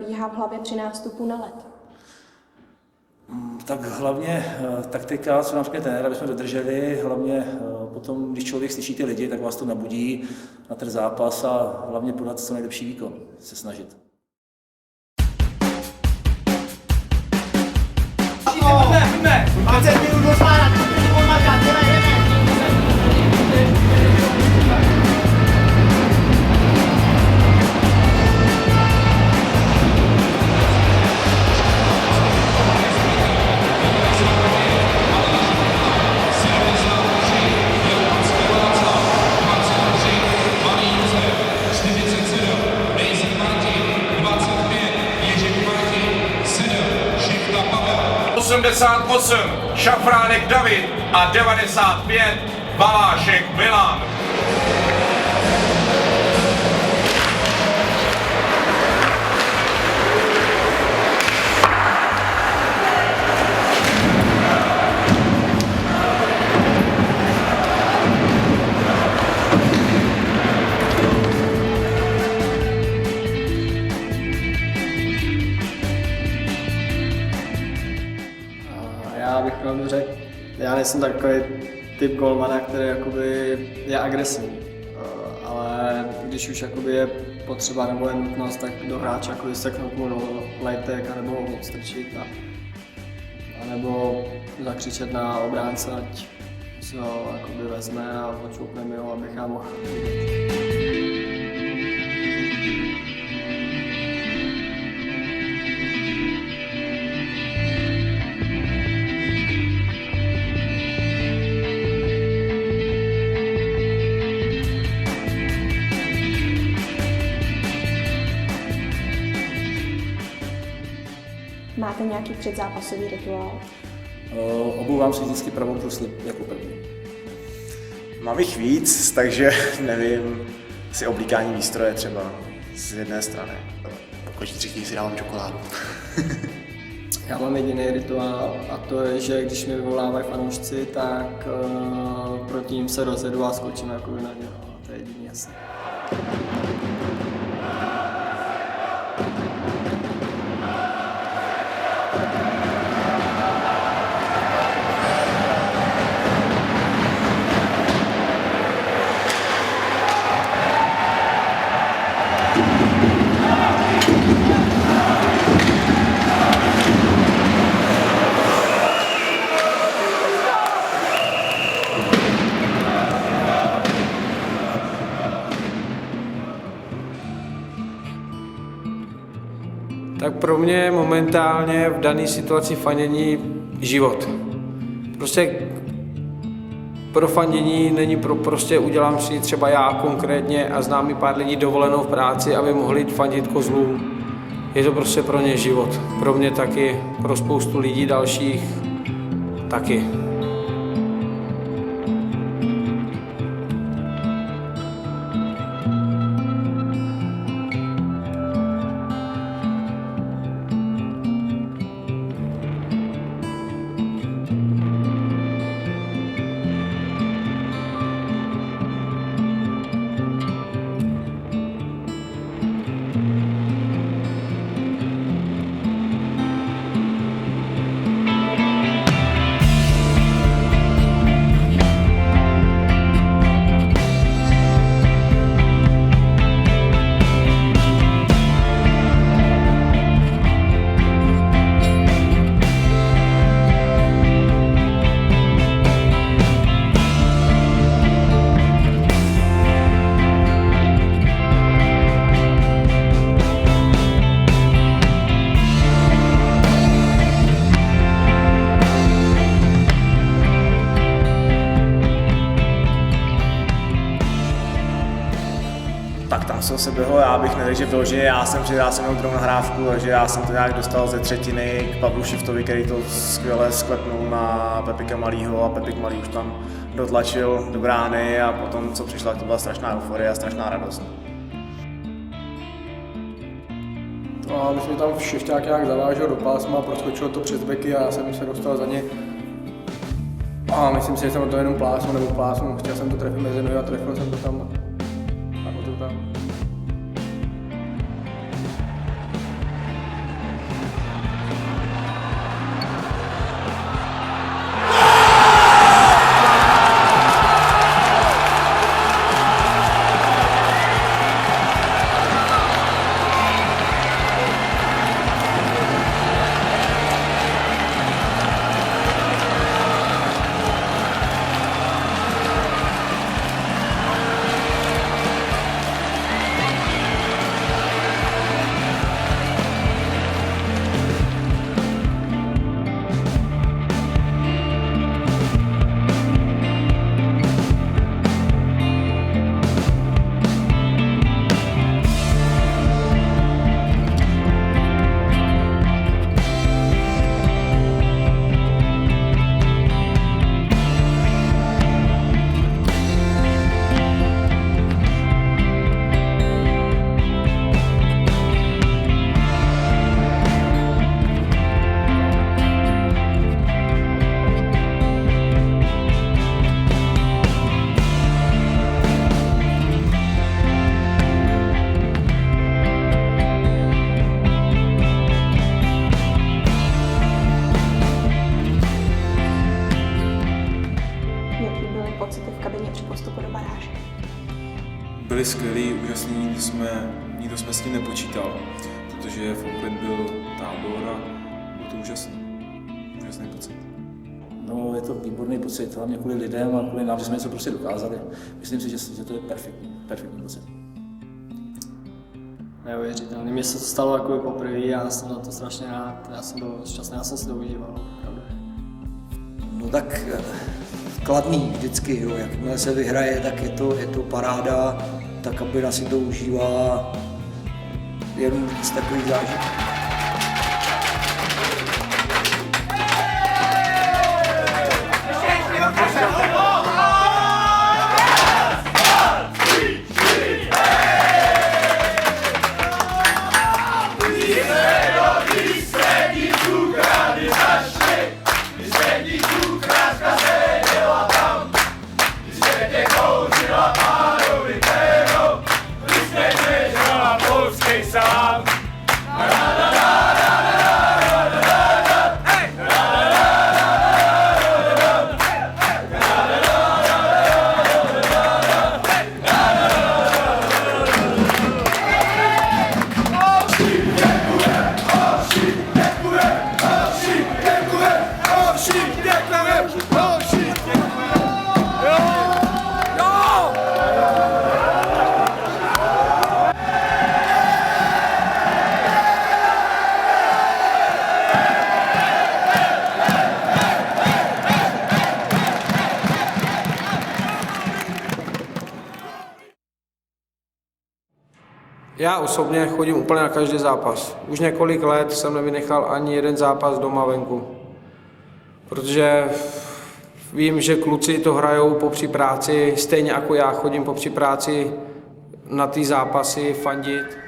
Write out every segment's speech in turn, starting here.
probíhá v hlavě při nástupu na led? Tak hlavně taktika, co nám řekne trenér, aby jsme dodrželi, hlavně potom, když člověk slyší ty lidi, tak vás to nabudí na ten zápas a hlavně podat co nejlepší výkon, se snažit. Pojďme! 20 minut do spárat, jdeme! 88 Šafránek David a 95 Balášek Milan. Já bych pravdu řekl, já nejsem takový typ golmana, který jakoby je agresivní, ale když už jakoby je potřeba nebo je nutnost, tak do hráče jakoby seknout mu do lejtek, anebo ho odstrčit a nebo zakřičet na obránce, ať si ho jakoby vezme a počoupne mi ho, abych já mohl vidět. Máte nějaký předzápasový rituál? Obouvám si vždycky pravou brusli jako první. Mám jich víc, takže nevím, si oblíkání výstroje třeba z jedné strany. Po každý třetí si dávám čokoládu. Já mám jediný rituál a to je, že když mi vyvolávají fanoušci, tak proti ním se rozjedu a skočím jakoby na ně. To je jediný jasný. Tak pro mě momentálně v dané situaci fanění život. Prostě pro fanění není prostě udělám si třeba já konkrétně a znám i pár lidí dovolenou v práci, aby mohli jít fandit kozlům. Je to prostě pro ně život. Pro mě taky, pro spoustu lidí dalších taky. Tak tam se seběhlo, já bych neřekl, že vyloženě já jsem přidal jenom druhou nahrávku, takže já jsem to nějak dostal ze třetiny k Pavlu Šiftovi, který to skvěle sklepnul na Pepika Malýho a Pepik Malý už tam dotlačil do brány a potom, co přišla, to byla strašná euforie a strašná radost. A my jsme tam Šifťák nějak zavážel do pásma, proskočil to přes beky a já jsem se dostal za ně. A myslím si, že jsem to jenom plásnu, chtěl jsem to trefit mezi nohy a trefil jsem to tam. A to tam. byli skvělí, úžasní, nikdo jsme s tím nepočítal, protože v opět byl tábor a bylo to úžasný pocit. No, je to výborný pocit, hlavně kvůli lidem a kvůli nám, že jsme něco prostě dokázali. Myslím si, že to je perfektní pocit. Neuvěřitelný. Mně se to stalo jako poprvé a já jsem na to strašně rád. Já jsem byl šťastný, já jsem si to užíval, opravdu. No tak kladný vždycky, jo. Jakmile se vyhraje, tak je to paráda, ta kabina si to užívá, jenom víc takový zážitek. Já osobně chodím úplně na každý zápas. Už několik let jsem nevynechal ani jeden zápas doma venku. Protože vím, že kluci to hrajou popři práci, stejně jako já chodím popři práci na ty zápasy fandit.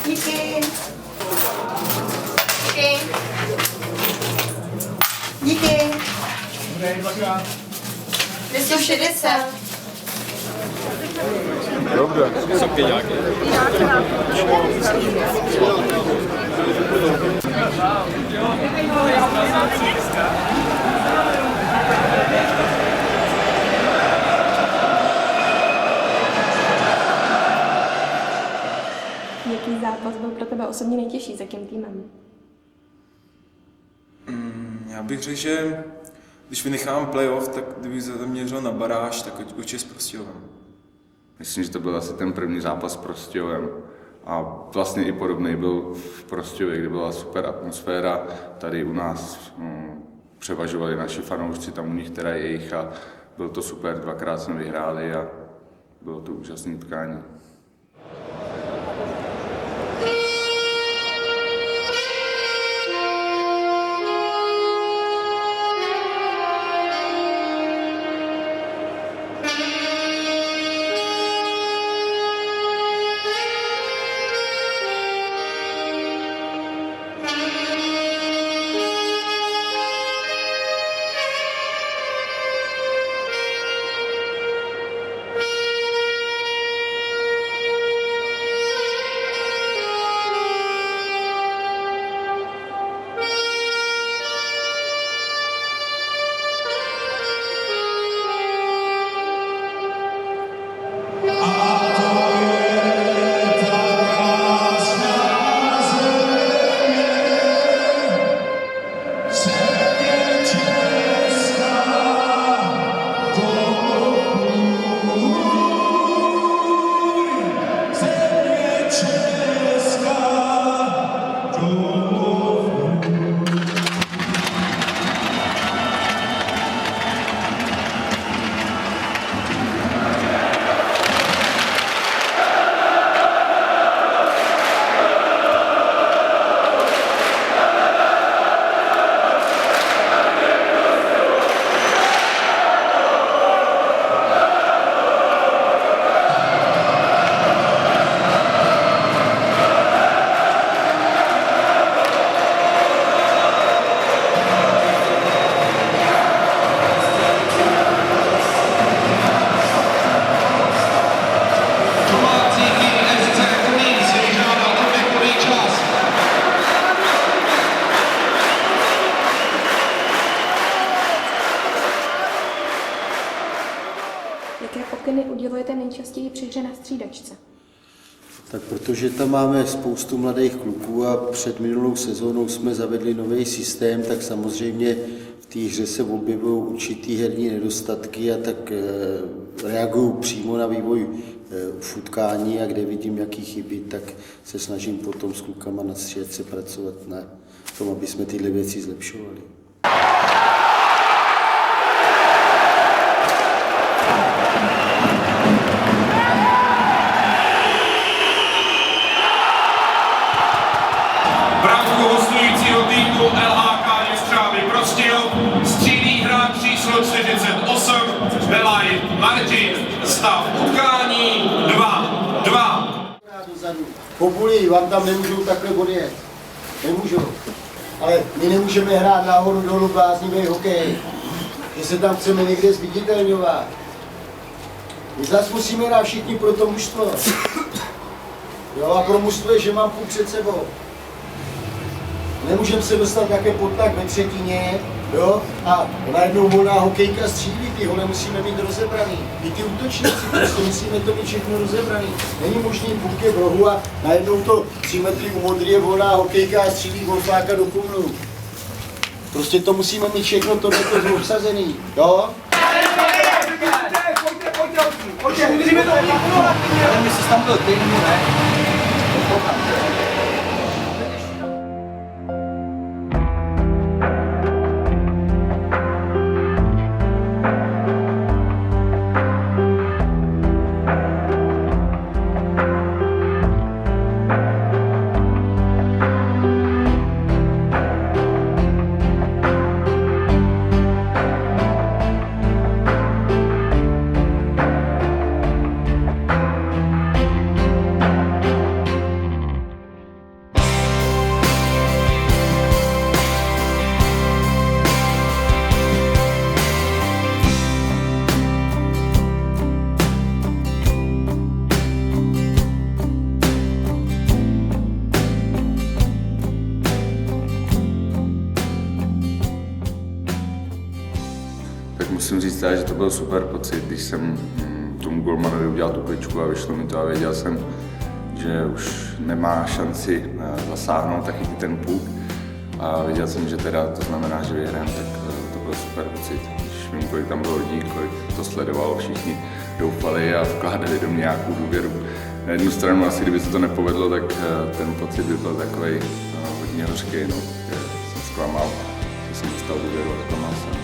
Díky. Díky. 260. Dobře. Jsou nějaké. Jaký zápas byl pro tebe osobně nejtěžší, s jakým týmem? Já bych řekl, že když vynechám playoff, tak kdybych zaměřil na baráž, tak určitě s Prostějovem. Myslím, že to byl asi ten první zápas s Prostějovem. A vlastně i podobný byl v Prostějově, kde byla super atmosféra. Tady u nás převažovali naši fanoušci, tam u nich teda jejich a bylo to super, dvakrát jsme vyhráli a bylo to úžasné utkání. vyskytujete nejčastěji při hře na střídačce? Tak protože tam máme spoustu mladých kluků a před minulou sezónou jsme zavedli nový systém, tak samozřejmě v té hře se objevují určitý herní nedostatky a tak reagují přímo na vývoj v utkání a kde vidím nějaký chyby, tak se snažím potom s klukama na střídačce pracovat na tom, aby jsme tyhle věci zlepšovali. Branku hostujícího týmu LHK Jestřáby Prostějov střídí hráč číslo 48 Belaj Martin. Stav utkání 2-2. Pobuli, vám tam nemůžou takhle odjet. Nemůžou. Ale my nemůžeme hrát nahoru dolů bláznivý hokej. Že se tam chceme někde zviditelňovat. My zase musíme hrát všichni pro to mužstvo. Jo, a pro mužstvo je, že mám půl před sebou. Nemůžeme se dostat nějaké podtlak ve třetině, jo, a najednou volná hokejka střílí, ty hole musíme mít rozebraný. I ty útočníci, prostě musíme to mít všechno rozebraný. Není možný půlky v rohu a najednou to 3 metry u modrý je volná hokejka a střílí golfáka do kumlu. Prostě to musíme mít všechno tohleto obsazený, jo? Pojďte, udržíme to, ale my se tam to týmu, ne? Musím říct, že to byl super pocit, když jsem tomu golmanovi udělal tu kličku a vyšlo mi to a věděl jsem, že už nemá šanci zasáhnout taky ten puk a věděl jsem, že teda to znamená, že vyhrám, tak to byl super pocit. Když vím, kolik tam bylo lidí, kolik to sledovalo, všichni doufali a vkládali do mě nějakou důvěru. Na jednu stranu asi, kdyby se to nepovedlo, tak ten pocit by byl takový hodně hořký, no, že jsem zklamal, že jsem dostal důvěru a zklamal jsem.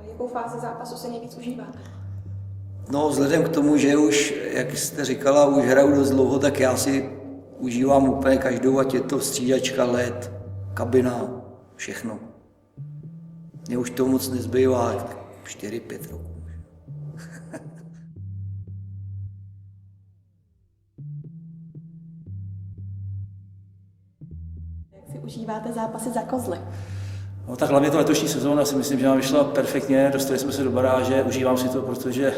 Jakou fázi zápasu se nejvíc užíváte? No, vzhledem k tomu, že už, jak jste říkala, už hraju dost dlouho, tak já si užívám úplně každou, ať je to střídačka, led, kabina, všechno. Mně už to moc nezbývá, 4-5 roků. Jak si užíváte zápasy za kozly? No, tak hlavně to letošní sezóna si myslím, že nám vyšla perfektně, dostali jsme se do baráže, užívám si to, protože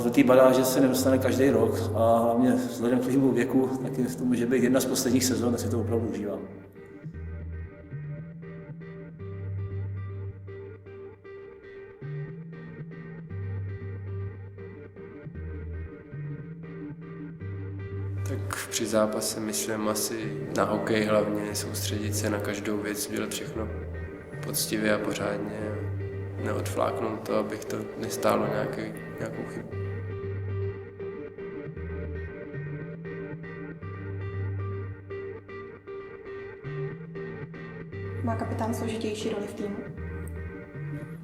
do té baráže se nedostane každý rok a hlavně vzhledem k mému věku, taky to může být jedna z posledních sezón, tak si to opravdu užívám. Tak při zápase myslím asi na hokej hlavně, soustředit se na každou věc, udělat všechno poctivě a pořádně, neodfláknout to, abych to nestálo nějakou chybu. Má kapitán složitější roli v týmu?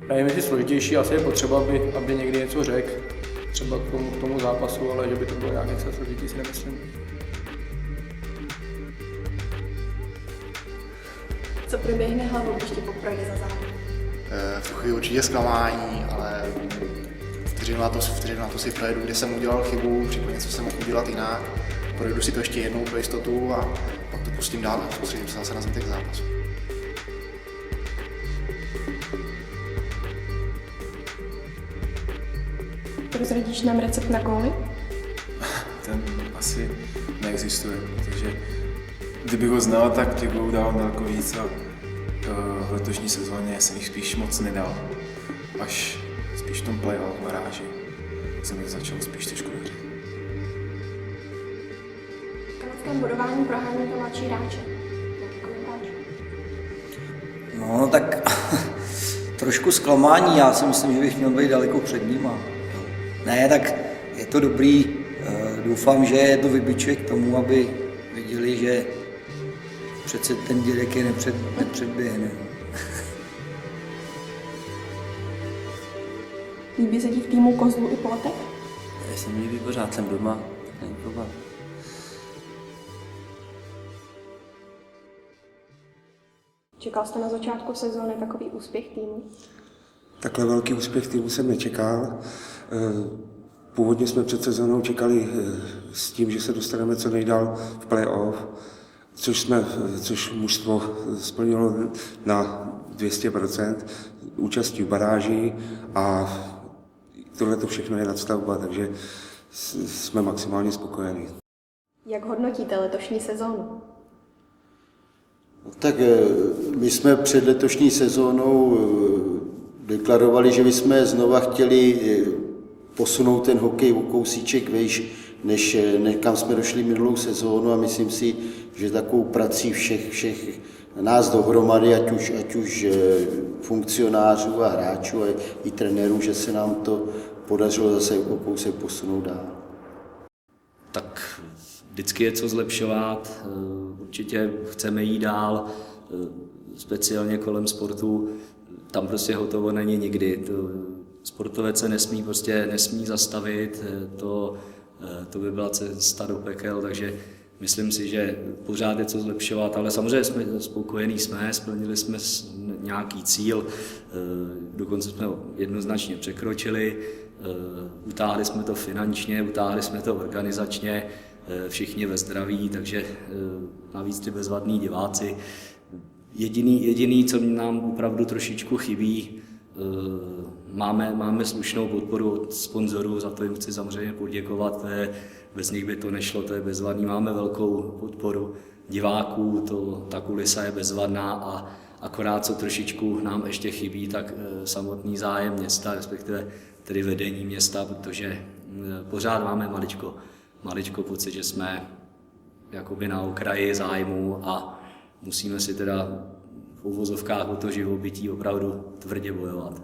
Nevím, jestli složitější, asi je potřeba, aby někdy něco řekl, třeba k tomu zápasu, ale že by to bylo nějak extra složitý, si nemyslím. Co proběhne hlavou, když ti poprojde za závěr? V tu chvíli určitě zklamání, ale vteřinu na to si projedu, kde jsem udělal chybu, případně co jsem mohl udělat jinak. Projdu si to ještě jednou pro jistotu a pak to pustím dál a soustředím se zase na zbytek zápasu. Prozradíš nám recept na góly? Ten asi neexistuje, protože kdybych ho znal, tak těch gólů dával daleko víc a v letošní sezóně jsem jich spíš moc nedal. Až spíš v tom play-off baráži jsem jich začal spíš trošku hřít. V kanadském bodování proháníte mladší hráče. Jaký komentář? No tak trošku zklamání, já si myslím, že bych měl být daleko před nima. Ne, tak je to dobrý, doufám, že je to vybičuje k tomu, aby viděli, že přece ten dědek je nepředběhne. Líbí se ti v týmu Kozlu i Plotek? Já se mi líbí pořád, jsem doma, tak není problém. Čekal jste na začátku sezóny takový úspěch týmu? Takhle velký úspěch týmu jsem nečekal. Původně jsme před sezónou čekali s tím, že se dostaneme co nejdál v play-off, což mužstvo splnilo na 200% účastí v baráži a tohle to všechno je nadstavba, takže jsme maximálně spokojení. Jak hodnotíte letošní sezónu? Tak my jsme před letošní sezónou deklarovali, že bychom znova chtěli posunout ten hokej o kousíček vejš, než kam jsme došli minulou sezónu a myslím si, že takovou prací všech nás dohromady, ať už funkcionářů a hráčů a i trenérů, že se nám to podařilo zase o kousek posunout dál. Tak vždycky je co zlepšovat, určitě chceme jít dál, speciálně kolem sportu, tam prostě hotovo není nikdy. Sportovec se nesmí zastavit, to by byla cesta do pekel, takže myslím si, že pořád je co zlepšovat, ale samozřejmě spokojení jsme, splnili jsme nějaký cíl, dokonce jsme ho jednoznačně překročili, utáhli jsme to finančně, utáhli jsme to organizačně, všichni ve zdraví, takže navíc ty bezvadní diváci. Jediný, co nám opravdu trošičku chybí, máme slušnou podporu od sponzorů, za to jim chci samozřejmě poděkovat, bez nich by to nešlo, to je bezvadný. Máme velkou podporu diváků, ta kulisa je bezvadná a akorát co trošičku nám ještě chybí, tak samotný zájem města, respektive tedy vedení města, protože pořád máme maličko pocit, že jsme jakoby na okraji zájmu a musíme si teda v uvozovkách o to živobytí opravdu tvrdě bojovat.